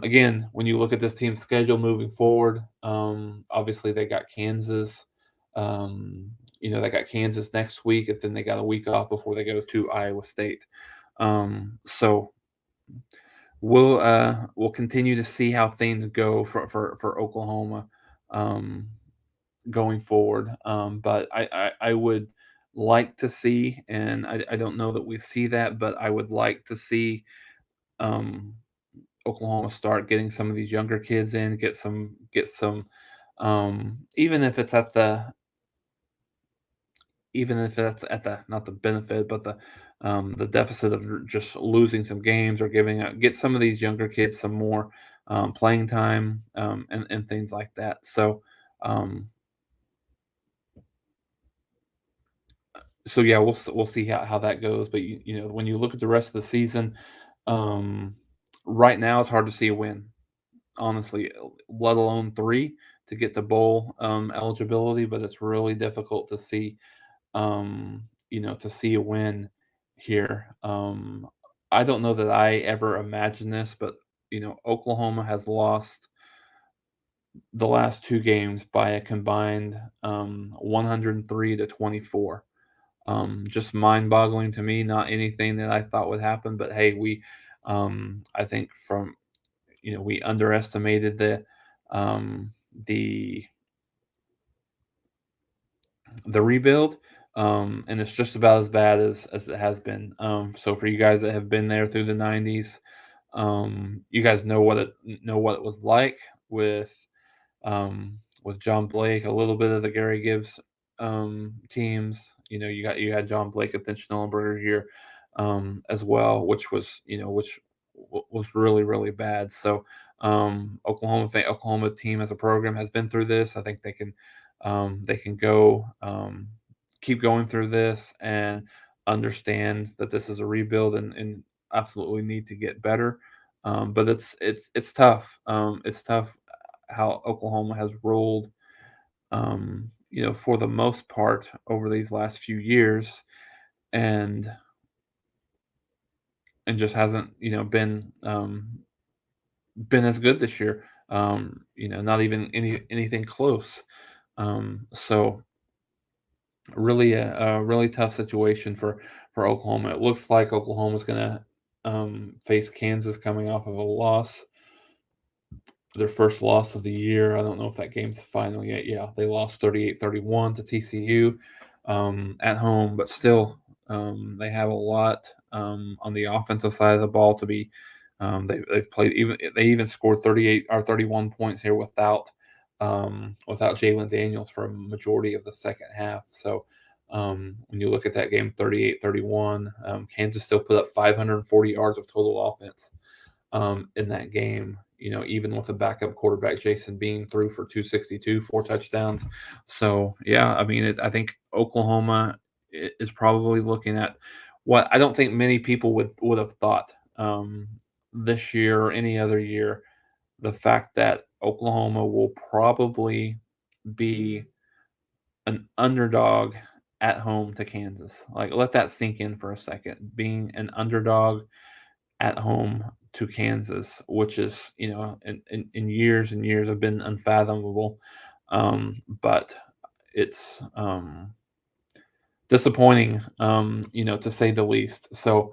Again, when you look at this team's schedule moving forward, obviously they got Kansas. They got Kansas next week, and then they got a week off before they go to Iowa State. So we'll continue to see how things go for Oklahoma going forward. But I would like to see, and I don't know that we see that, but I would like to see um, Oklahoma start getting some of these younger kids in, get some, even if it's at the even if that's at the not the benefit, but the deficit of just losing some games or get some of these younger kids some more playing time and things like that. Um, so yeah, we'll see how that goes. But when you look at the rest of the season, um, right now it's hard to see a win, honestly, let alone three to get to bowl eligibility. But it's really difficult to see, to see a win here. I don't know that I ever imagined this, but Oklahoma has lost the last two games by a combined 103 to 24. Just mind-boggling to me. Not anything that I thought would happen, but hey, I think we underestimated um, the the rebuild, and it's just about as bad as it has been. So for you guys that have been there through the '90s, you guys know what it was like with with John Blake, a little bit of the Gary Gibbs teams. You had John Blake at the Schnellenberger here as well, which was really really bad. So Oklahoma team as a program has been through this. I think they can go keep going through this and understand that this is a rebuild and absolutely need to get better. But it's tough. It's tough how Oklahoma has rolled, for the most part over these last few years, and just hasn't, been as good this year. Not even anything close. So really a really tough situation for Oklahoma. It looks like Oklahoma's going to face Kansas coming off of a loss, their first loss of the year. I don't know if that game's final yet. Yeah, they lost 38-31 to TCU at home, but still, they have a lot on the offensive side of the ball to be. They've played they even scored 38 or 31 points here without Jalen Daniels for a majority of the second half. So when you look at that game, 38-31, Kansas still put up 540 yards of total offense in that game. Even with a backup quarterback, Jason Bean threw for 262, 4 touchdowns. So yeah, I mean, I think Oklahoma is probably looking at what I don't think many people would have thought this year or any other year. The fact that Oklahoma will probably be an underdog at home to Kansas. Like, let that sink in for a second. Being an underdog at home to Kansas, which is, in years and years have been unfathomable. But it's disappointing, to say the least. So